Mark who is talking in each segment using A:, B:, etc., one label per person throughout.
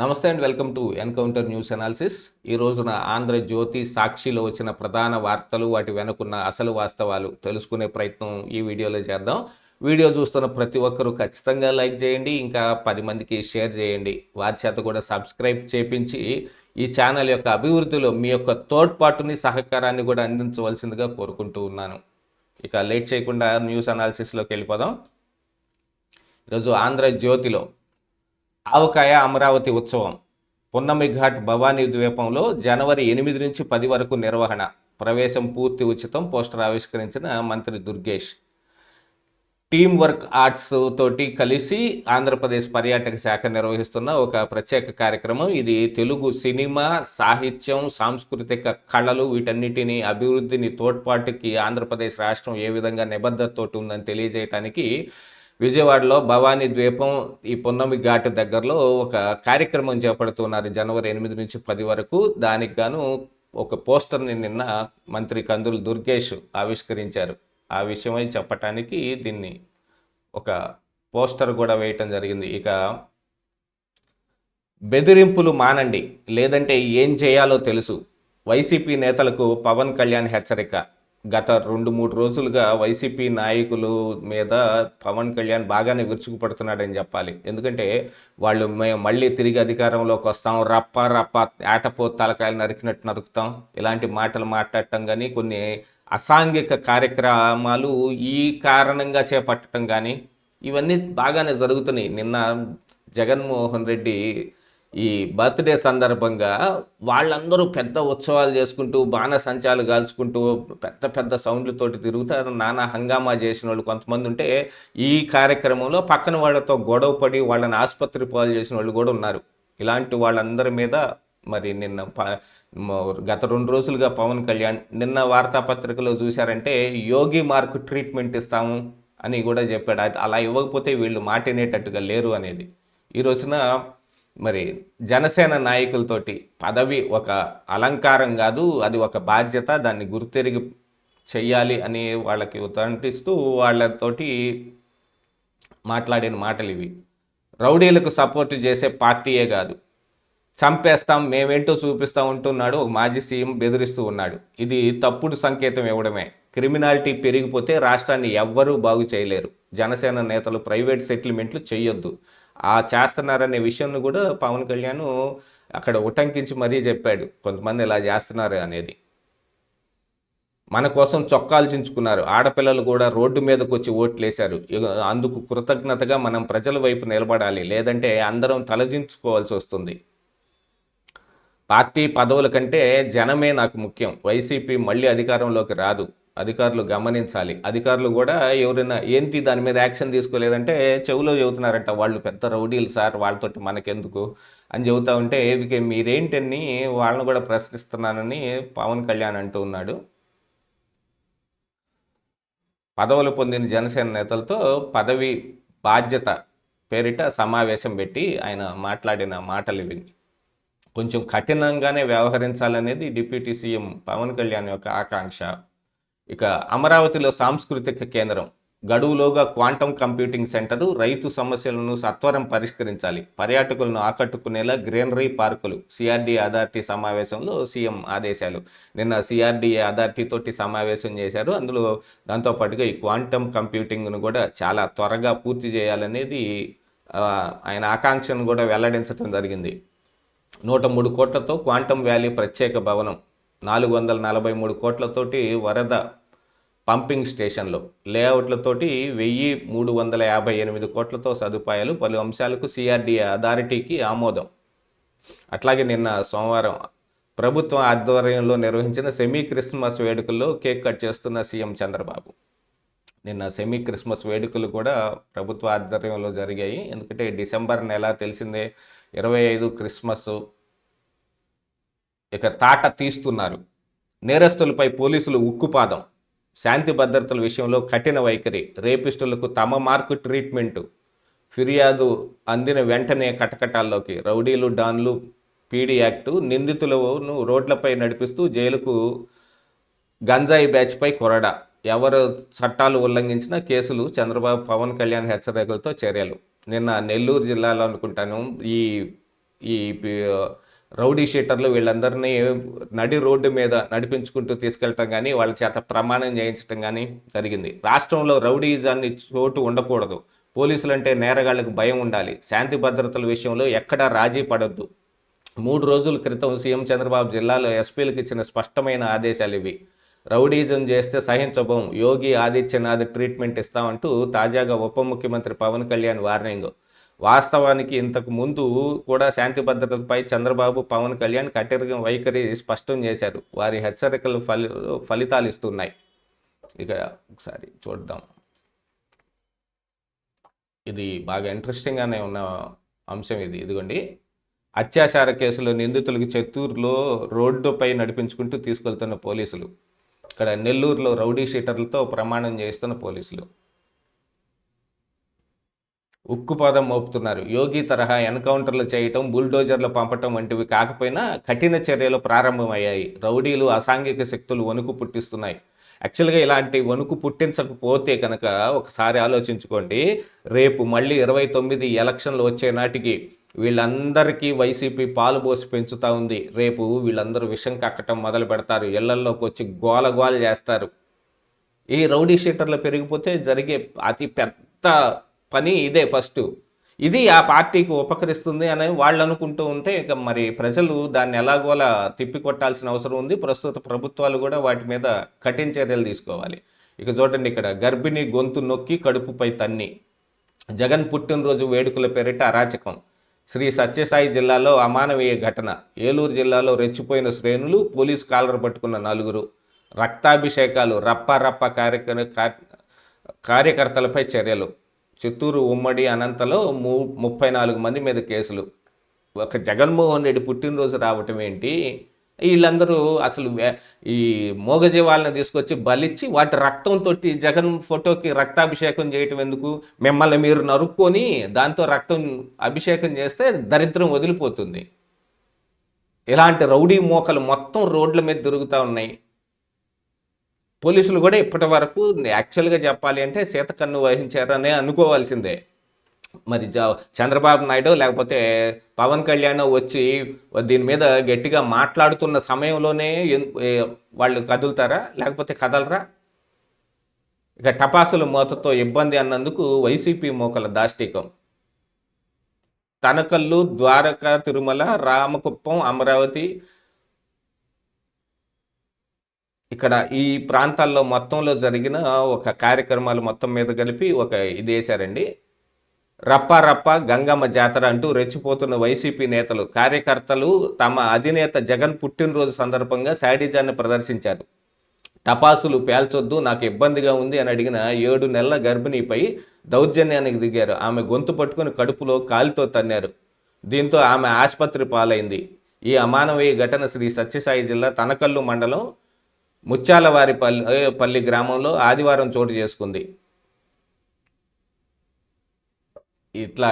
A: నమస్తే and welcome to encounter news analysis. ఈ రోజున ఆంధ్రజ్యోతి, సాక్షిలో వచ్చిన ప్రధాన వార్తలు, వాటి వెనుకున్న అసలు వాస్తవాలు తెలుసుకునే ప్రయత్నం ఈ వీడియోలో చేద్దాం. వీడియో చూస్తున్న ప్రతి ఒక్కరూ ఖచ్చితంగా లైక్ చేయండి, ఇంకా 10 మందికి షేర్ చేయండి. వారి చేత కూడా సబ్స్క్రైబ్ చేపించి ఈ ఛానల్ యొక్క అభివృద్ధిలో మీ యొక్క తోడ్పాటుని, సహకారాన్ని కూడా అందించవలసిందిగా కోరుకుంటూ ఉన్నాను. ఇక లేట్ చేయకుండా న్యూస్ అనాలిసిస్లోకి వెళ్ళిపోదాం. ఈరోజు ఆంధ్రజ్యోతిలో ఆవకాయ అమరావతి ఉత్సవం, పున్నమి ఘాట్ భవానీ ద్వీపంలో జనవరి 8 నుంచి 10 వరకు నిర్వహణ, ప్రవేశం పూర్తి ఉచితం పోస్టర్ ఆవిష్కరించిన మంత్రి దుర్గేష్. టీమ్ వర్క్ ఆర్ట్స్ తోటి కలిసి ఆంధ్రప్రదేశ్ పర్యాటక శాఖ నిర్వహిస్తున్న ఒక ప్రత్యేక కార్యక్రమం ఇది. తెలుగు సినిమా, సాహిత్యం, సాంస్కృతిక కళలు వీటన్నిటిని అభివృద్ధిని తోడ్పాటుకి ఆంధ్రప్రదేశ్ రాష్ట్రం ఏ విధంగా నిబద్ధతతోటి ఉందని తెలియజేయడానికి విజయవాడలో భవానీ ద్వీపం ఈ పున్నమి ఘాట్ దగ్గరలో ఒక కార్యక్రమం చేపడుతున్నారు జనవరి 8 నుంచి 10 వరకు. దానికి గాను ఒక పోస్టర్ని నిన్న మంత్రి కందులు దుర్గేష్ ఆవిష్కరించారు. ఆ విషయమై చెప్పటానికి దీన్ని ఒక పోస్టర్ కూడా వేయటం జరిగింది. ఇక బెదిరింపులు మానండి, లేదంటే ఏం చేయాలో తెలుసు, వైసీపీ నేతలకు పవన్ కళ్యాణ్ హెచ్చరిక. గత 2-3 రోజులుగా వైసీపీ నాయకులు మీద పవన్ కళ్యాణ్ బాగానే విరుచుకుపడుతున్నాడని చెప్పాలి. ఎందుకంటే వాళ్ళు మేము మళ్ళీ తిరిగి అధికారంలోకి వస్తాం, రప్ప రప్ప ఏటపో తలకాయలు నరికినట్టు నరుకుతాం, ఇలాంటి మాటలు మాట్లాడటం కానీ, కొన్ని అసాంఘిక కార్యక్రమాలు ఈ కారణంగా చేపట్టడం కానీ ఇవన్నీ బాగానే జరుగుతున్నాయి. నిన్న జగన్మోహన్ రెడ్డి ఈ బర్త్డే సందర్భంగా వాళ్ళందరూ పెద్ద ఉత్సవాలు చేసుకుంటూ, బాణసంచాలు కాల్చుకుంటూ, పెద్ద పెద్ద సౌండ్లతోటి తిరుగుతారు. నానా హంగామా చేసిన వాళ్ళు కొంతమంది ఉంటే, ఈ కార్యక్రమంలో పక్కన వాళ్ళతో గొడవ పడి వాళ్ళని ఆసుపత్రి పాలు చేసిన వాళ్ళు కూడా ఉన్నారు. ఇలాంటి వాళ్ళందరి మీద మరి నిన్న గత 2 రోజులుగా పవన్ కళ్యాణ్ నిన్న వార్తాపత్రికలో చూశారంటే యోగి మార్క్ ట్రీట్మెంట్ ఇస్తాము అని కూడా చెప్పాడు. అలా ఇవ్వకపోతే వీళ్ళు మాట వినేటట్టుగా లేరు అనేది. ఈ రోజున మరి జనసేన నాయకులతోటి పదవి ఒక అలంకారం కాదు, అది ఒక బాధ్యత, దాన్ని గుర్తెరిగి చెయ్యాలి అని వాళ్ళకి ఉదంటిస్తూ వాళ్ళతోటి మాట్లాడిన మాటలు ఇవి. రౌడీలకు సపోర్ట్ చేసే పార్టీయే కాదు, చంపేస్తాం మేమేంటో చూపిస్తాం ఉంటున్నాడు ఒక మాజీ సీఎం బెదిరిస్తూ ఉన్నాడు. ఇది తప్పుడు సంకేతం ఇవ్వడమే. క్రిమినాలిటీ పెరిగిపోతే రాష్ట్రాన్ని ఎవ్వరూ బాగు చేయలేరు. జనసేన నేతలు ప్రైవేట్ సెటిల్మెంట్లు చేయొద్దు, ఆ చేస్తున్నారనే విషయాన్ని కూడా పవన్ కళ్యాణ్ అక్కడ ఉటంకించి మరీ చెప్పాడు. కొంతమంది ఇలా చేస్తున్నారు అనేది. మన కోసం చొక్కాలు చించుకున్నారు, ఆడపిల్లలు కూడా రోడ్డు మీదకి వచ్చి ఓట్లేశారు. అందుకు కృతజ్ఞతగా మనం ప్రజల వైపు నిలబడాలి, లేదంటే అందరం తలదించుకోవాల్సి వస్తుంది. పార్టీ పదవుల కంటే జనమే నాకు ముఖ్యం. వైసీపీ మళ్ళీ అధికారంలోకి రాదు, అధికారులు గమనించాలి. అధికారులు కూడా ఎవరైనా ఏంటి దాని మీద యాక్షన్ తీసుకోలేదంటే చెవులో చెబుతున్నారంట, వాళ్ళు పెద్ద రౌడీలు సార్, వాళ్ళతోటి మనకెందుకు అని చెబుతూ ఉంటే మీరేంటని వాళ్ళని కూడా ప్రశ్నిస్తున్నానని పవన్ కళ్యాణ్ అంటూ ఉన్నాడు. పదవులు పొందిన జనసేన నేతలతో పదవి బాధ్యత పేరిట సమావేశం పెట్టి ఆయన మాట్లాడిన మాటలు ఇవి. కొంచెం కఠినంగానే వ్యవహరించాలనేది డిప్యూటీ సీఎం పవన్ కళ్యాణ్ యొక్క ఆకాంక్ష. ఇక అమరావతిలో సాంస్కృతిక కేంద్రం, గడువులోగా క్వాంటమ్ కంప్యూటింగ్ సెంటరు, రైతు సమస్యలను సత్వరం పరిష్కరించాలి, పర్యాటకులను ఆకట్టుకునేలా గ్రీనరీ పార్కులు, సిఆర్డీఏ అథారిటీ సమావేశంలో సీఎం ఆదేశాలు. నిన్న సిఆర్డీఏ అథారిటీ తోటి సమావేశం చేశారు. అందులో దాంతోపాటుగా ఈ క్వాంటమ్ కంప్యూటింగ్ను కూడా చాలా త్వరగా పూర్తి చేయాలనేది ఆయన ఆకాంక్షను కూడా వెల్లడించడం జరిగింది. 103 కోట్లతో క్వాంటమ్ వ్యాలీ ప్రత్యేక భవనం, 443 కోట్లతోటి వరద పంపింగ్ స్టేషన్లు, లేఅవుట్లతోటి 1358 కోట్లతో సదుపాయాలు, పలు అంశాలకు సిఆర్డీఏ అథారిటీకి ఆమోదం. అట్లాగే నిన్న సోమవారం ప్రభుత్వం ఆధ్వర్యంలో నిర్వహించిన సెమీ క్రిస్మస్ వేడుకల్లో కేక్ కట్ చేస్తున్న సీఎం చంద్రబాబు. నిన్న సెమీ క్రిస్మస్ వేడుకలు కూడా ప్రభుత్వ ఆధ్వర్యంలో జరిగాయి. ఎందుకంటే డిసెంబర్ నెల తెలిసిందే, 25 క్రిస్మస్. ఇక తాట తీస్తున్నారు, నేరస్తులపై పోలీసులు ఉక్కుపాదం, శాంతి భద్రతల విషయంలో కఠిన వైఖరి, రేపిస్టులకు తమ మార్కు ట్రీట్మెంటు, ఫిర్యాదు అందిన వెంటనే కటకటాల్లోకి, రౌడీలు డాన్లు పీడీ యాక్టు, నిందితులను రోడ్లపై నడిపిస్తూ జైలుకు, గంజాయి బ్యాచ్పై కొరడా, ఎవరు చట్టాలు ఉల్లంఘించిన కేసులు, చంద్రబాబు పవన్ కళ్యాణ్ హెచ్చరికలతో చర్యలు. నిన్న నెల్లూరు జిల్లాలో అనుకుంటాను ఈ ఈ రౌడీ షీటర్లు వీళ్ళందరినీ నడి రోడ్డు మీద నడిపించుకుంటూ తీసుకెళ్ళటం కానీ వాళ్ళ చేత ప్రమాణం చేయించడం కానీ జరిగింది. రాష్ట్రంలో రౌడీజాన్ని చోటు ఉండకూడదు, పోలీసులంటే నేరగాళ్లకు భయం ఉండాలి, శాంతి భద్రతల విషయంలో ఎక్కడా రాజీ పడొద్దు. 3 రోజుల క్రితం సీఎం చంద్రబాబు జిల్లాలో ఎస్పీలకు ఇచ్చిన స్పష్టమైన ఆదేశాలు ఇవి. రౌడీజం చేస్తే సహించబోం, యోగి ఆదిత్యనాథ్ ట్రీట్మెంట్ ఇస్తామంటూ తాజాగా ఉప ముఖ్యమంత్రి పవన్ కళ్యాణ్ వార్నింగ్. వాస్తవానికి ఇంతకు ముందు కూడా శాంతి భద్రతలపై చంద్రబాబు, పవన్ కళ్యాణ్ కఠిన వైఖరి స్పష్టం చేశారు. వారి హెచ్చరికలు ఫలితాలు ఇస్తున్నాయి. ఇక ఒకసారి చూద్దాం. ఇది బాగా ఇంట్రెస్టింగ్గానే ఉన్న అంశం ఇది. ఇదిగోండి, అత్యాచార కేసులో నిందితులకు చిత్తూరులో రోడ్డుపై నడిపించుకుంటూ తీసుకెళ్తున్న పోలీసులు. ఇక్కడ నెల్లూరులో రౌడీ షీటర్లతో ప్రమాణం చేస్తున్న పోలీసులు ఉక్కుపాదం మోపుతున్నారు. యోగి తరహా ఎన్కౌంటర్లు చేయటం, బుల్డోజర్లు పంపటం వంటివి కాకపోయినా కఠిన చర్యలు ప్రారంభమయ్యాయి. రౌడీలు, అసాంఘిక శక్తులు వణుకు పుట్టిస్తున్నాయి. యాక్చువల్గా ఇలాంటి వణుకు పుట్టించకపోతే కనుక ఒకసారి ఆలోచించుకోండి, రేపు మళ్ళీ 29 ఎలక్షన్లు వచ్చే నాటికి వీళ్ళందరికీ వైసీపీ పాలు పోసి పెంచుతూ ఉంది. రేపు వీళ్ళందరూ విషం కక్కటం మొదలు పెడతారు, ఇళ్లల్లోకి వచ్చి గోల చేస్తారు. ఈ రౌడీ షీటర్లు పెరిగిపోతే జరిగే అతి పెద్ద పని ఇదే ఫస్ట్. ఇది ఆ పార్టీకి ఉపకరిస్తుంది అని వాళ్ళు అనుకుంటూ ఉంటే ఇక మరి ప్రజలు దాన్ని ఎలాగోలా తిప్పికొట్టాల్సిన అవసరం ఉంది. ప్రస్తుత ప్రభుత్వాలు కూడా వాటి మీద కఠిన చర్యలు తీసుకోవాలి. ఇక చూడండి, ఇక్కడ గర్భిణి గొంతు నొక్కి కడుపుపై తన్ని. జగన్ పుట్టినరోజు వేడుకల పేరిట అరాచకం. శ్రీ సత్యసాయి జిల్లాలో అమానవీయ ఘటన. ఏలూరు జిల్లాలో రెచ్చిపోయిన శ్రేణులు, పోలీసు కాలర్ పట్టుకున్న 4. రక్తాభిషేకాలు, రప్ప కార్యకర్తలపై చర్యలు. చిత్తూరు ఉమ్మడి అనంతలో 34 మంది మీద కేసులు. ఒక జగన్మోహన్ రెడ్డి పుట్టినరోజు రావటం ఏంటి? వీళ్ళందరూ అసలు ఈ మూగజీవాలను తీసుకొచ్చి బలిచ్చి వాటి రక్తంతో జగన్ ఫోటోకి రక్తాభిషేకం చేయటం ఎందుకు? మిమ్మల్ని మీరు నరుక్కొని దాంతో రక్తం అభిషేకం చేస్తే దరిద్రం వదిలిపోతుంది. ఇలాంటి రౌడీ మోకలు మొత్తం రోడ్ల మీద తిరుగుతూ ఉన్నాయి. పోలీసులు కూడా ఇప్పటి వరకు యాక్చువల్గా చెప్పాలి అంటే శీతకన్ను వహించారనే అనుకోవాల్సిందే. మరి చంద్రబాబు నాయుడు లేకపోతే పవన్ కళ్యాణ్ వచ్చి దీని మీద గట్టిగా మాట్లాడుతున్న సమయంలోనే వాళ్ళు కదులుతారా, లేకపోతే కదలరా? ఇక టపాసుల మూతతో ఇబ్బంది అన్నందుకు వైసీపీ మోకల దాష్టికం. తనకల్లు, ద్వారక, తిరుమల, రామకుప్పం, అమరావతి, ఇక్కడ ఈ ప్రాంతాల్లో మొత్తంలో జరిగిన ఒక కార్యక్రమాలు మొత్తం మీద కలిపి ఒక ఇది వేశారండి. రప్ప గంగమ్మ జాతర అంటూ రెచ్చిపోతున్న వైసీపీ నేతలు, కార్యకర్తలు తమ అధినేత జగన్ పుట్టినరోజు సందర్భంగా శాడిజాన్ని ప్రదర్శించారు. టపాసులు పేల్చొద్దు, నాకు ఇబ్బందిగా ఉంది అని అడిగిన 7 నెలల గర్భిణీపై దౌర్జన్యానికి దిగారు. ఆమె గొంతు పట్టుకుని కడుపులో కాలితో తన్నారు. దీంతో ఆమె ఆసుపత్రి పాలైంది. ఈ అమానవీయ ఘటన శ్రీ సత్యసాయి జిల్లా తనకల్లు మండలం ముత్యాలవారిపల్లి గ్రామంలో ఆదివారం చోటు చేసుకుంది. ఇట్లా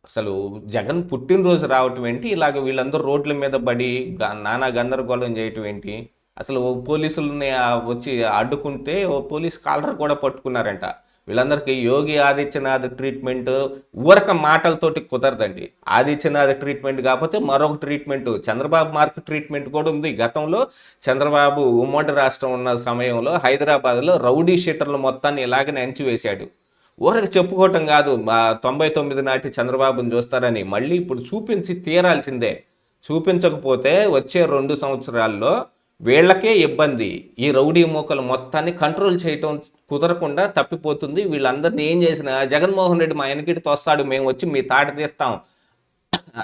A: అసలు జగన్ పుట్టినరోజు రావటం ఏంటి, ఇలాగ వీళ్ళందరూ రోడ్ల మీద పడి నానా గందరగోళం చేయటం ఏంటి? అసలు పోలీసులని వచ్చి అడ్డుకుంటే పోలీస్ కాలర్ కూడా పట్టుకున్నారంట. వీళ్ళందరికీ యోగి ఆదిత్యనాథ్ ట్రీట్మెంట్ ఊరక మాటలతోటి కుదరదండి. ఆదిత్యనాథ్ ట్రీట్మెంట్ కాకపోతే మరొక ట్రీట్మెంట్, చంద్రబాబు మార్క్ ట్రీట్మెంట్ కూడా ఉంది. గతంలో చంద్రబాబు ఉమ్మడి రాష్ట్రం ఉన్న సమయంలో హైదరాబాద్లో రౌడీ షీటర్లు మొత్తాన్ని ఇలాగనే ఎంచివేశాడు. ఊరికి చెప్పుకోవటం కాదు, 99 నాటి చంద్రబాబుని చూస్తారని, మళ్ళీ ఇప్పుడు చూపించి తీరాల్సిందే. చూపించకపోతే వచ్చే 2 సంవత్సరాల్లో వీళ్ళకే ఇబ్బంది. ఈ రౌడీ మోకలు మొత్తాన్ని కంట్రోల్ చేయటం కుదరకుండా తప్పిపోతుంది. వీళ్ళందరినీ ఏం చేసినా జగన్మోహన్ రెడ్డి మా వెనకిటి తోస్తాడు, మేము వచ్చి మీ తాట తీస్తాం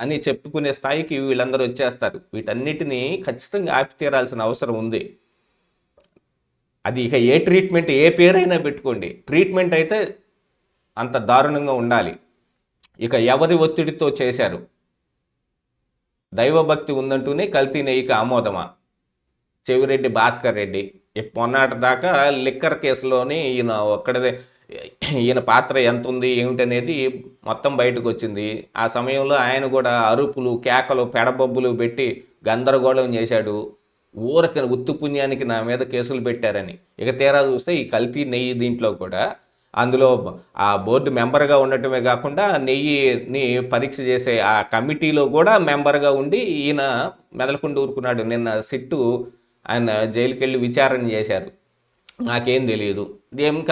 A: అని చెప్పుకునే స్థాయికి వీళ్ళందరూ వచ్చేస్తారు. వీటన్నిటినీ ఖచ్చితంగా ఆపి తీరాల్సిన అవసరం ఉంది. అది ఇక ఏ ట్రీట్మెంట్, ఏ పేరైనా పెట్టుకోండి, ట్రీట్మెంట్ అయితే అంత దారుణంగా ఉండాలి. ఇక ఎవరి ఒత్తిడితో చేశారు? దైవభక్తి ఉందంటూనే కల్తీ నెయ్యికి ఆమోదమా? చెవిరెడ్డి భాస్కర్ రెడ్డి మొన్నటి దాకా లిక్కర్ కేసులోని ఈయన పాత్ర ఎంత ఉంది ఏమిటనేది మొత్తం బయటకు వచ్చింది. ఆ సమయంలో ఆయన కూడా అరుపులు, కేకలు, పెడబొబ్బులు పెట్టి గందరగోళం చేశాడు. ఊరక ఉత్తు పుణ్యానికి నా మీద కేసులు పెట్టారని. ఇక తీరా చూస్తే ఈ కల్తీ నెయ్యి దీంట్లో కూడా అందులో ఆ బోర్డు మెంబర్గా ఉండటమే కాకుండా నెయ్యిని పరీక్ష చేసే ఆ కమిటీలో కూడా మెంబర్గా ఉండి ఈయన మెదలకుండా ఊరుకున్నాడు. నిన్న సిట్టు ఆయన జైలుకి వెళ్ళి విచారణ చేశారు. నాకేం తెలియదు,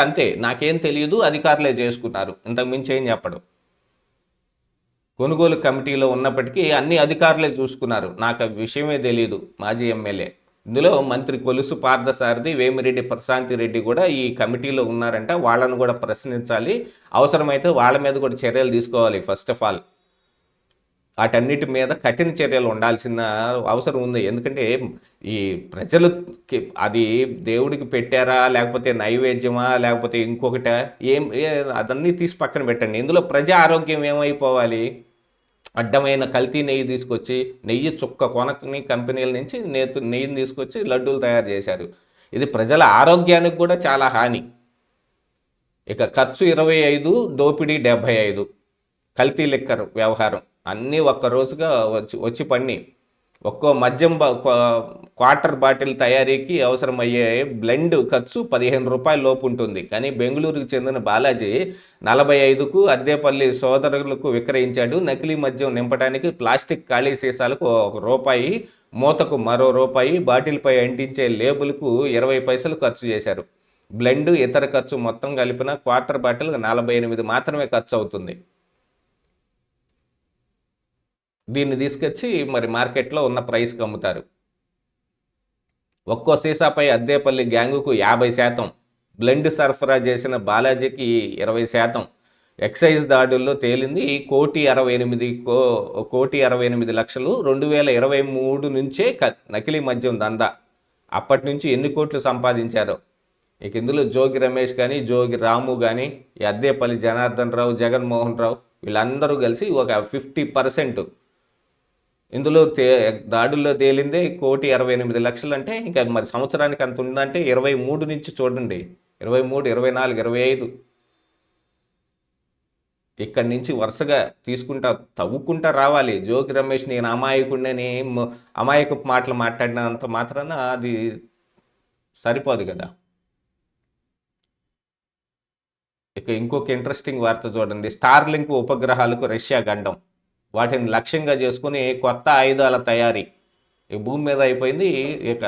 A: అంతే, నాకేం తెలియదు, అధికారులే చేసుకున్నారు, ఇంతకు మించి ఏం చెప్పడు. కొనుగోలు కమిటీలో ఉన్నప్పటికీ అన్ని అధికారులే చూసుకున్నారు, నాకు ఆ విషయమే తెలియదు. మాజీ ఎమ్మెల్యే, ఇందులో మంత్రి కొలుసు పార్థసారథి, వేమిరెడ్డి ప్రశాంతి రెడ్డి కూడా ఈ కమిటీలో ఉన్నారంట. వాళ్ళను కూడా ప్రశ్నించాలి, అవసరమైతే వాళ్ళ మీద కూడా చర్యలు తీసుకోవాలి. ఫస్ట్ ఆఫ్ ఆల్ వాటన్నిటి మీద కఠిన చర్యలు ఉండాల్సిన అవసరం ఉంది. ఎందుకంటే ఈ ప్రజలకి అది దేవుడికి పెట్టారా, లేకపోతే నైవేద్యమా, లేకపోతే ఇంకొకట, అదన్నీ తీసి పక్కన పెట్టండి. ఇందులో ప్రజా ఆరోగ్యం ఏమైపోవాలి? అడ్డమైన కల్తీ నెయ్యి తీసుకొచ్చి, నెయ్యి చుక్క కొనకని కంపెనీల నుంచి నెయ్యిని తీసుకొచ్చి లడ్డూలు తయారు చేశారు. ఇది ప్రజల ఆరోగ్యానికి కూడా చాలా హాని. ఇక ఖర్చు 25, దోపిడీ 75, కల్తీ లిక్కర్ వ్యవహారం అన్నీ ఒక్క రోజుగా వచ్చి పడిని. ఒక్కో మద్యం క్వార్టర్ బాటిల్ తయారీకి అవసరమయ్యే బ్లెండ్ ఖర్చు 15 రూపాయల లోపు ఉంటుంది. కానీ బెంగళూరుకు చెందిన బాలాజీ 45కు అద్దేపల్లి సోదరులకు విక్రయించాడు. నకిలీ మద్యం నింపడానికి ప్లాస్టిక్ ఖాళీ సీసాలకు ₹1, మూతకు మరో రూపాయి, బాటిల్పై అంటించే లేబుల్కు 20 పైసలు ఖర్చు చేశారు. బ్లెండ్ ఇతర ఖర్చు మొత్తం కలిపిన క్వార్టర్ బాటిల్ 48 మాత్రమే ఖర్చు అవుతుంది. దీన్ని తీసుకొచ్చి మరి మార్కెట్లో ఉన్న ప్రైస్కి అమ్ముతారు. ఒక్కో సీసాపై అద్దేపల్లి గ్యాంగుకు 50%, బ్లెండ్ సరఫరా చేసిన బాలాజీకి 20%. ఎక్సైజ్ దాడుల్లో తేలింది ₹1,68,00,000 2023 నుంచే నకిలీ మద్యం దందా. అప్పటి నుంచి ఎన్ని కోట్లు సంపాదించారో. ఇక ఇందులో జోగి రమేష్ కానీ, జోగి రాము కానీ, ఈ అద్దేపల్లి జనార్దన్ రావు, జగన్మోహన్ రావు వీళ్ళందరూ కలిసి ఒక 50%. ఇందులో దాడుల్లో తేలిందే ₹1,68,00,000 అంటే ఇంకా మరి సంవత్సరానికి అంత ఉందంటే 23 నుంచి చూడండి, 23, 24, 25 ఇక్కడి నుంచి వరుసగా తీసుకుంటా తవ్వుకుంటా రావాలి. జోగి రమేష్ నేను అమాయకుడిని అమాయకపు మాటలు మాట్లాడినంత మాత్రాన అది సరిపోదు కదా. ఇక ఇంకొక ఇంట్రెస్టింగ్ వార్త చూడండి. స్టార్లింక్ ఉపగ్రహాలకు రష్యా గండం, వాటిని లక్ష్యంగా చేసుకుని కొత్త ఆయుధాల తయారీ. ఈ భూమి మీద అయిపోయింది, ఇక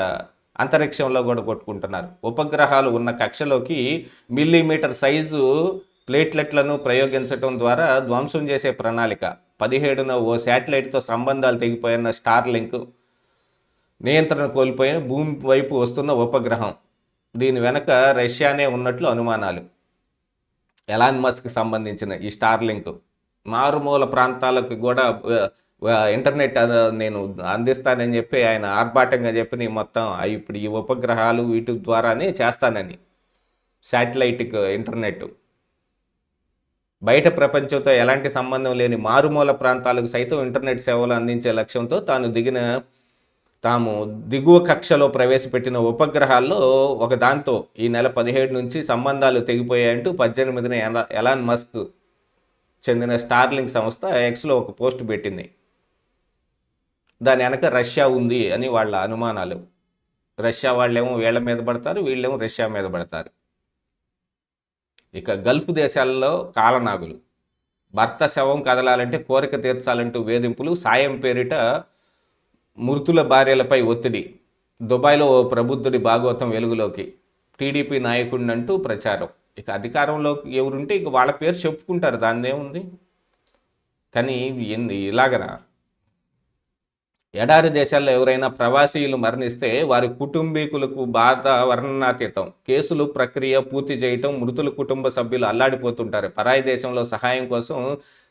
A: అంతరిక్షంలో కూడా కొట్టుకుంటున్నారు. ఉపగ్రహాలు ఉన్న కక్షలోకి మిల్లీమీటర్ సైజు ప్లేట్లెట్లను ప్రయోగించడం ద్వారా ధ్వంసం చేసే ప్రణాళిక. 17న ఓ శాటిలైట్తో సంబంధాలు తెగిపోయిన స్టార్లింక్ నియంత్రణ కోల్పోయిన భూమి వైపు వస్తున్న ఉపగ్రహం. దీని వెనక రష్యానే ఉన్నట్లు అనుమానాలు. ఎలాన్ మస్క్ సంబంధించిన ఈ స్టార్లింక్ మారుమూల ప్రాంతాలకు కూడా ఇంటర్నెట్ నేను అందిస్తానని చెప్పి ఆయన ఆర్భాటంగా చెప్పి మొత్తం ఇప్పుడు ఈ ఉపగ్రహాలు వీటి ద్వారానే చేస్తానని, శాటిలైట్కి ఇంటర్నెట్ బయట ప్రపంచంతో ఎలాంటి సంబంధం లేని మారుమూల ప్రాంతాలకు సైతం ఇంటర్నెట్ సేవలు అందించే లక్ష్యంతో తాము దిగువ కక్షలో ప్రవేశపెట్టిన ఉపగ్రహాల్లో ఒక దాంతో ఈ నెల 17 నుంచి సంబంధాలు తెగిపోయాయంటూ 18న ఎలాన్ మస్క్ చెందిన స్టార్లింక్ సంస్థ ఎక్స్లో ఒక పోస్ట్ పెట్టింది. దాని వెనక రష్యా ఉంది అని వాళ్ళ అనుమానాలు. రష్యా వాళ్ళేమో వీళ్ళ మీద పడతారు, వీళ్ళేమో రష్యా మీద పడతారు. ఇక గల్ఫ్ దేశాల్లో కాలనాగులు, భర్త శవం కదలాలంటే కోరిక తీర్చాలంటూ వేధింపులు, సాయం పేరిట మృతుల భార్యలపై ఒత్తిడి. దుబాయ్లో ఓ ప్రబుద్ధుడి భాగవతం వెలుగులోకి, టీడీపీ నాయకుడినంటూ ప్రచారం. ఇక అధికారంలోకి ఎవరుంటే ఇక వాళ్ళ పేరు చెప్పుకుంటారు, దాన్ని ఏముంది. కానీ ఇలాగనా? ఎడారి దేశాల్లో ఎవరైనా ప్రవాసీలు మరణిస్తే వారి కుటుంబీకులకు బాధ వర్ణనాతీతం. కేసులు ప్రక్రియ పూర్తి చేయటం, మృతుల కుటుంబ సభ్యులు అల్లాడిపోతుంటారు. పరాయి దేశంలో సహాయం కోసం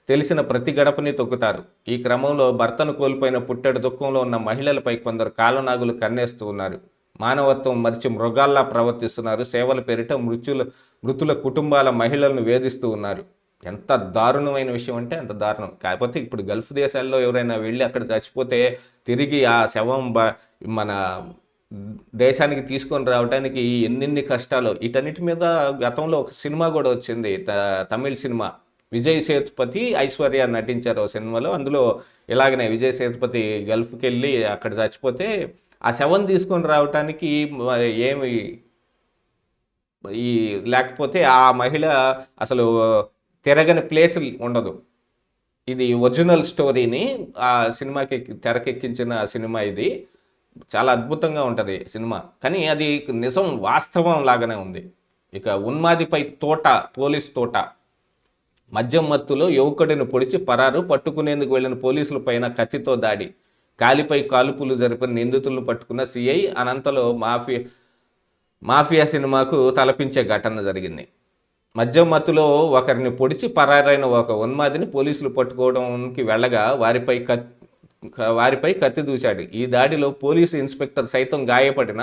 A: తెలిసిన ప్రతి గడపని తొక్కుతారు. ఈ క్రమంలో భర్తను కోల్పోయిన పుట్టెడు దుఃఖంలో ఉన్న మహిళలపై కొందరు కాలనాగులు కన్నేస్తూ ఉన్నారు. మానవత్వం మరిచి మృగాల్లా ప్రవర్తిస్తున్నారు. సేవల పేరిట మృతుల కుటుంబాల మహిళలను వేధిస్తూ ఉన్నారు. ఎంత దారుణమైన విషయం అంటే అంత దారుణం. కాకపోతే ఇప్పుడు గల్ఫ్ దేశాల్లో ఎవరైనా వెళ్ళి అక్కడ చచ్చిపోతే తిరిగి ఆ శవం మన దేశానికి తీసుకొని రావడానికి ఎన్నెన్ని కష్టాలు. వీటన్నిటి మీద గతంలో ఒక సినిమా కూడా వచ్చింది, తమిళ్ సినిమా. విజయ్ సేతుపతి, ఐశ్వర్య నటించారు ఓ సినిమాలో. అందులో ఇలాగనే విజయ్ సేతుపతి గల్ఫ్కి వెళ్ళి అక్కడ చచ్చిపోతే ఆ శవం తీసుకొని రావటానికి ఏమి ఈ లేకపోతే ఆ మహిళ అసలు తిరగని ప్లేస్ ఉండదు. ఇది ఒరిజినల్ స్టోరీని ఆ సినిమాకి తెరకెక్కించిన సినిమా ఇది. చాలా అద్భుతంగా ఉంటుంది సినిమా. కానీ అది నిజం వాస్తవం లాగానే ఉంది. ఇక ఉన్మాదిపై తోట, పోలీస్ తోట. మద్యం మత్తులో యువకుడిని పొడిచి పరారు, పట్టుకునేందుకు వెళ్లిన పోలీసుల పైన కత్తితో దాడి, కాలిపై కాల్పులు జరిపిన నిందితులను పట్టుకున్న సిఐ. అనంతలో మాఫియా సినిమాకు తలపించే ఘటన జరిగింది. మద్యం మత్తులో ఒకరిని పొడిచి పరారైన ఒక ఉన్మాదిని పోలీసులు పట్టుకోవడానికి వెళ్ళగా వారిపై కత్తి దూశాడు. ఈ దాడిలో పోలీసు ఇన్స్పెక్టర్ సైతం గాయపడిన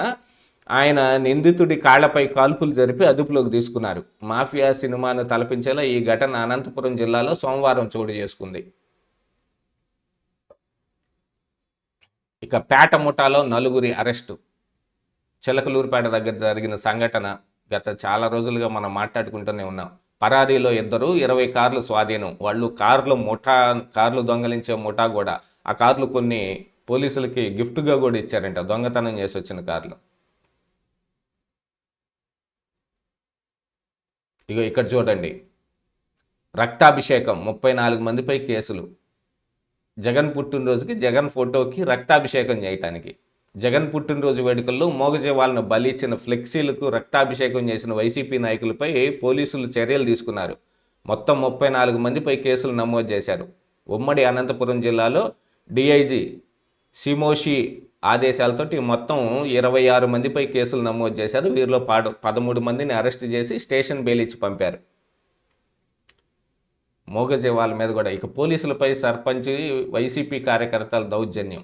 A: ఆయన నిందితుడి కాళ్లపై కాల్పులు జరిపి అదుపులోకి తీసుకున్నారు. మాఫియా సినిమాను తలపించేలా ఈ ఘటన అనంతపురం జిల్లాలో సోమవారం చోటు చేసుకుంది. ఇక పేట ముఠాలో నలుగురి అరెస్టు. చిలకలూరుపేట దగ్గర జరిగిన సంఘటన గత చాలా రోజులుగా మనం మాట్లాడుకుంటూనే ఉన్నాం. పరారీలో 20 కార్లు స్వాధీనం. వాళ్ళు కార్లు దొంగలించే ముఠా కూడా. ఆ కార్లు కొన్ని పోలీసులకి గిఫ్ట్గా కూడా ఇచ్చారంట, దొంగతనం చేసి వచ్చిన కార్లు. ఇక ఇక్కడ చూడండి, రక్తాభిషేకం 34 మందిపై కేసులు. జగన్ పుట్టినరోజుకి జగన్ ఫోటోకి రక్తాభిషేకం చేయటానికి. జగన్ పుట్టినరోజు వేడుకల్లో మూగజీవాలను బలి ఇచ్చిన ఫ్లెక్సీలకు రక్తాభిషేకం చేసిన వైసీపీ నాయకులపై పోలీసులు చర్యలు తీసుకున్నారు. మొత్తం 34 మందిపై కేసులు నమోదు చేశారు. ఉమ్మడి అనంతపురం జిల్లాలో డిఐజీ సిమోషి ఆదేశాలతోటి మొత్తం 26 మందిపై కేసులు నమోదు చేశారు. వీరిలో 13 మందిని అరెస్ట్ చేసి స్టేషన్ బెయిల్ ఇచ్చి పంపారు. మూగజీవాల మీద కూడా. ఇక పోలీసులపై సర్పంచ్, వైసీపీ కార్యకర్తల దౌర్జన్యం.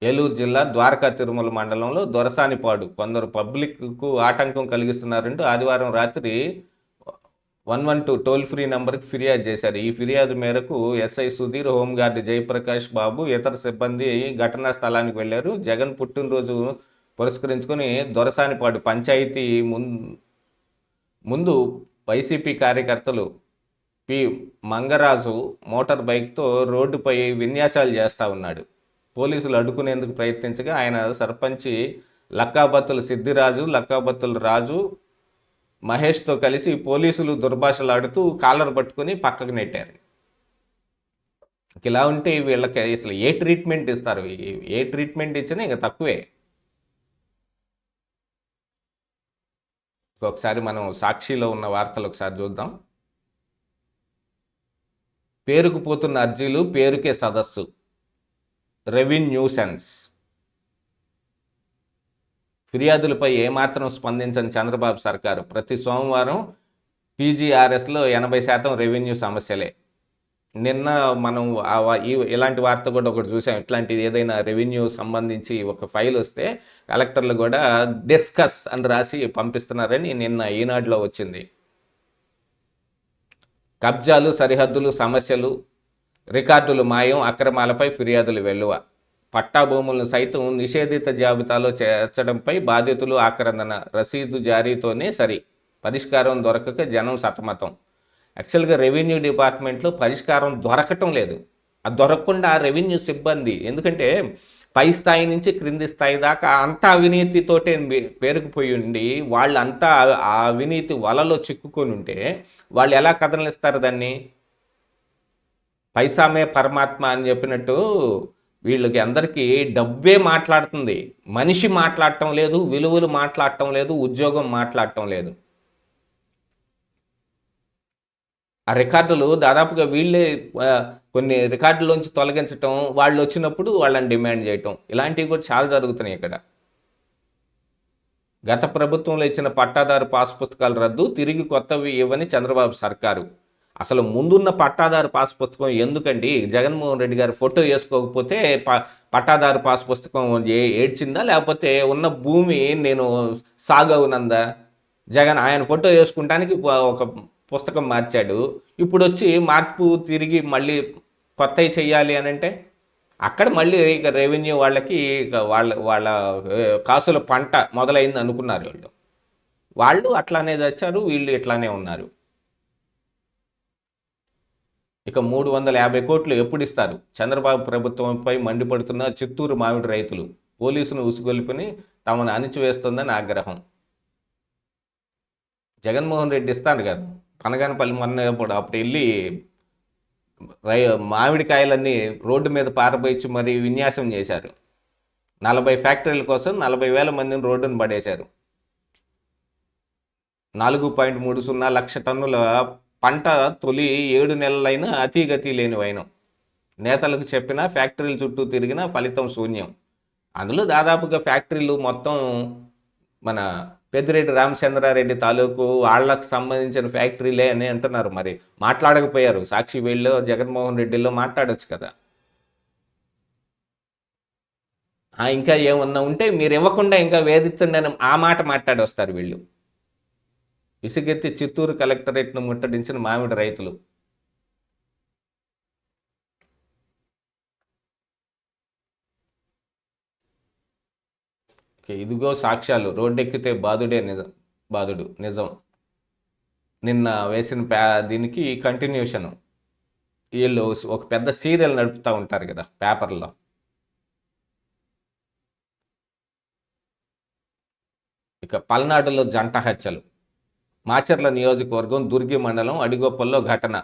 A: ఏలూరు జిల్లా ద్వారకా తిరుమల మండలంలో దొరసానిపాడు కొందరు పబ్లిక్కు ఆటంకం కలిగిస్తున్నారంటూ ఆదివారం రాత్రి 112 టోల్ ఫ్రీ నెంబర్కి ఫిర్యాదు చేశారు. ఈ ఫిర్యాదు మేరకు ఎస్ఐ సుధీర్, హోంగార్డ్ జయప్రకాష్ బాబు, ఇతర సిబ్బంది ఘటనా స్థలానికి వెళ్లారు. జగన్ పుట్టినరోజు పురస్కరించుకొని దొరసానిపాడు పంచాయతీ ముందు వైసీపీ కార్యకర్తలు పి మంగరాజు మోటార్ బైక్తో రోడ్డుపై విన్యాసాలు చేస్తూ ఉన్నాడు. పోలీసులు అడ్డుకునేందుకు ప్రయత్నించగా ఆయన సర్పంచి లక్కాబత్తుల సిద్ధిరాజు, లక్కాబత్తుల రాజు, మహేష్తో కలిసి పోలీసులు దుర్భాషలాడుతూ కాలర్ పట్టుకుని పక్కకు నెట్టారు. ఇలా ఉంటే వీళ్ళకి అసలు ఏ ట్రీట్మెంట్ ఇస్తారు? ఏ ట్రీట్మెంట్ ఇచ్చినా ఇంకా తక్కువే. ఒకసారి మనం సాక్షిలో ఉన్న వార్తలు ఒకసారి చూద్దాం. పేరుకుపోతున్న అర్జీలు, పేరుకే సదస్సు. Revenue sense. ఫిర్యాదులపై ఏమాత్రం స్పందించని చంద్రబాబు సర్కారు. ప్రతి సోమవారం పీజీఆర్ఎస్లో 80% రెవెన్యూ సమస్యలే. నిన్న మనం ఇలాంటి వార్త కూడా ఒకటి చూసాం. ఇట్లాంటిది ఏదైనా రెవెన్యూ సంబంధించి ఒక ఫైల్ వస్తే కలెక్టర్లు కూడా డిస్కస్ అని రాసి పంపిస్తున్నారని నిన్న ఈనాడులో వచ్చింది. కబ్జాలు, సరిహద్దులు సమస్యలు, రికార్డులు మాయం, అక్రమాలపై ఫిర్యాదులు వెల్లువ. పట్టా భూములను సైతం నిషేధిత జాబితాలో చేర్చడంపై బాధితులు ఆక్రందన. రసీదు జారీతోనే సరి, పరిష్కారం దొరకక జనం సతమతం. యాక్చువల్గా రెవెన్యూ డిపార్ట్మెంట్లో పరిష్కారం దొరకటం లేదు. అది దొరకకుండా రెవెన్యూ సిబ్బంది, ఎందుకంటే పై స్థాయి నుంచి క్రింది స్థాయి దాకా అంతా అవినీతితోటే పేరుకుపోయి ఉండి వాళ్ళంతా ఆ అవినీతి వలలో చిక్కుకొని ఉంటే వాళ్ళు ఎలా కథనలిస్తారు దాన్ని? పైసామే పరమాత్మ అని చెప్పినట్టు వీళ్ళకి అందరికీ డబ్బే మాట్లాడుతుంది. మనిషి మాట్లాడటం లేదు, విలువలు మాట్లాడటం లేదు, ఉద్యోగం మాట్లాడటం లేదు. ఆ రికార్డులు దాదాపుగా వీళ్ళే కొన్ని రికార్డులోంచి తొలగించటం, వాళ్ళు వచ్చినప్పుడు వాళ్ళని డిమాండ్ చేయటం, ఇలాంటివి కూడా చాలా జరుగుతున్నాయి ఇక్కడ. గత ప్రభుత్వంలో ఇచ్చిన పట్టాదారు పాస్ పుస్తకాలు రద్దు, తిరిగి కొత్తవి ఇవ్వని చంద్రబాబు సర్కారు. అసలు ముందున్న పట్టాదారు పాస్ పుస్తకం ఎందుకండి? జగన్మోహన్ రెడ్డి గారు ఫోటో వేసుకోకపోతే పట్టాదారు పాస్ పుస్తకం ఏడ్చిందా? లేకపోతే ఉన్న భూమి నేను సాగవునందా? జగన్ ఆయన ఫోటో వేసుకుంటానికి ఒక పుస్తకం మార్చాడు. ఇప్పుడు వచ్చి మార్పు తిరిగి మళ్ళీ కొత్తవి చెయ్యాలి అని అంటే అక్కడ మళ్ళీ ఇక రెవెన్యూ వాళ్ళకి వాళ్ళ కాసుల పంట మొదలైంది అనుకున్నారు వాళ్ళు అట్లానే తెచ్చారు, వీళ్ళు ఇట్లానే ఉన్నారు. ఇక 350 కోట్లు ఎప్పుడు ఇస్తారు? చంద్రబాబు ప్రభుత్వంపై మండిపడుతున్న చిత్తూరు మామిడి రైతులు. పోలీసును ఉసుగొల్పుని తమను అణిచివేస్తుందని ఆగ్రహం. జగన్మోహన్ రెడ్డి ఇస్తాడు కదా, పనగానపల్లి మొన్న అప్పుడు వెళ్ళి రై మామిడికాయలన్నీ రోడ్డు మీద పారబోయించి మరి విన్యాసం చేశారు. 40 ఫ్యాక్టరీల కోసం 40,000 మందిని రోడ్డును పడేశారు. 4.30 లక్ష టన్నుల పంట తొలి 7 నెలలైనా అతిగతి లేని వైనం. నేతలకు చెప్పినా ఫ్యాక్టరీల చుట్టూ తిరిగినా ఫలితం శూన్యం. అందులో దాదాపుగా ఫ్యాక్టరీలు మొత్తం మన పెద్దిరెడ్డి రామచంద్రారెడ్డి తాలూకు వాళ్ళకు సంబంధించిన ఫ్యాక్టరీలే అని అంటున్నారు. మరి మాట్లాడకపోయారు. సాక్షి వీళ్ళు జగన్మోహన్ రెడ్డిలో మాట్లాడొచ్చు కదా. ఇంకా ఏమన్నా ఉంటే మీరు ఇవ్వకుండా ఇంకా వేధించండి అని ఆ మాట మాట్లాడి వస్తారు వీళ్ళు. విసుగెత్తి చిత్తూరు కలెక్టరేట్ను ముట్టడించిన మామిడి రైతులు. ఇదిగో సాక్ష్యాలు, రోడ్డెక్కితే బాధుడు నిజం. నిన్న వేసిన దీనికి కంటిన్యూషన్. వీళ్ళు ఒక పెద్ద సీరియల్ నడుపుతూ ఉంటారు కదా పేపర్లో. ఇక పల్నాడులో జంట హత్యలు. మాచర్ల నియోజకవర్గం దుర్గి మండలం అడిగొప్పల్లో ఘటన.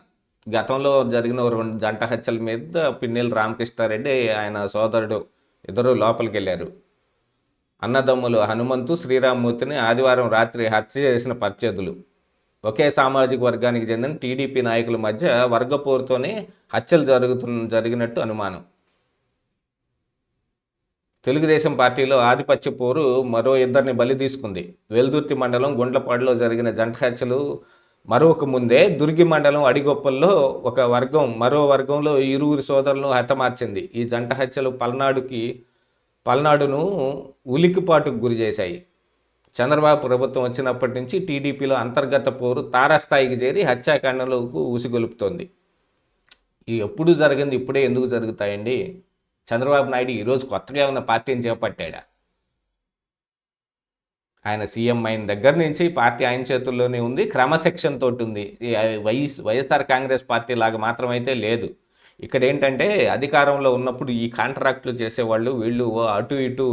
A: గతంలో జరిగిన 2 జంట హత్యల మీద పిన్నెల రామకృష్ణారెడ్డి ఆయన సోదరుడు ఇద్దరు లోపలికి వెళ్ళారు. అన్నదమ్ములు హనుమంతు శ్రీరామ్మూర్తిని ఆదివారం రాత్రి హత్య చేసిన ప్రత్యర్థులు. ఒకే సామాజిక వర్గానికి చెందిన టీడీపీ నాయకుల మధ్య వర్గపోరుతోనే హత్యలు జరిగినట్టు అనుమానం. తెలుగుదేశం పార్టీలో ఆధిపత్య పోరు మరో 2 బలి తీసుకుంది. వెల్దుర్తి మండలం గుండ్లపాడులో జరిగిన జంట హత్యలు మరొక ముందే దుర్గి మండలం అడిగొప్పల్లో ఒక వర్గం మరో వర్గంలో 2 సోదరులను హతమార్చింది. ఈ జంట హత్యలు పల్నాడును ఉలికిపాటుకు గురి చేశాయి. చంద్రబాబు ప్రభుత్వం వచ్చినప్పటి నుంచి టీడీపీలో అంతర్గత పోరు తారాస్థాయికి చేరి హత్యాకాండలకు ఊసిగొలుపుతోంది. ఇవి ఎప్పుడు జరిగింది, ఇప్పుడే ఎందుకు జరుగుతాయండి? చంద్రబాబు నాయుడు ఈరోజు కొత్తగా ఉన్న పార్టీని చేపట్టాడా? ఆయన సీఎం అయిన దగ్గర నుంచి పార్టీ ఆయన చేతుల్లోనే ఉంది, క్రమశిక్షణ తోటి ఉంది. వైఎస్ఆర్ కాంగ్రెస్ పార్టీ లాగా మాత్రమైతే లేదు. ఇక్కడ ఏంటంటే అధికారంలో ఉన్నప్పుడు ఈ కాంట్రాక్టులు చేసేవాళ్ళు వీళ్ళు అటు ఇటు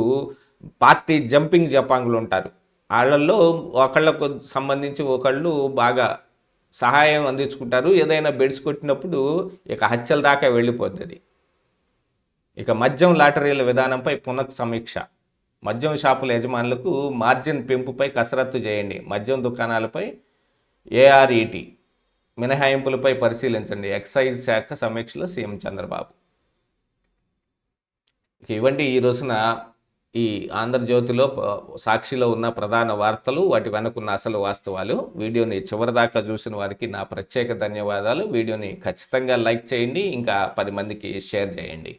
A: పార్టీ జంపింగ్ జపాంగులు ఉంటారు. వాళ్ళల్లో ఒకళ్ళకు సంబంధించి ఒకళ్ళు బాగా సహాయం అందించుకుంటారు. ఏదైనా బెడ్స్ కొట్టినప్పుడు ఇక హత్యల దాకా వెళ్ళిపోతుంది. ఇక మద్యం లాటరీల విధానంపై పునఃసమీక్ష. మద్యం షాపుల యజమానులకు మార్జిన్ పెంపుపై కసరత్తు చేయండి. మద్యం దుకాణాలపై ఏఆర్ఈటీ మినహాయింపులపై పరిశీలించండి. ఎక్సైజ్ శాఖ సమీక్షలో సీఎం చంద్రబాబు. ఇవంటి ఈ రోజున ఈ ఆంధ్రజ్యోతిలో సాక్షిలో ఉన్న ప్రధాన వార్తలు, వాటి వెనుకున్న అసలు వాస్తవాలు. వీడియోని చివరిదాకా చూసిన వారికి నా ప్రత్యేక ధన్యవాదాలు. వీడియోని ఖచ్చితంగా లైక్ చేయండి, ఇంకా 10 మందికి షేర్ చేయండి.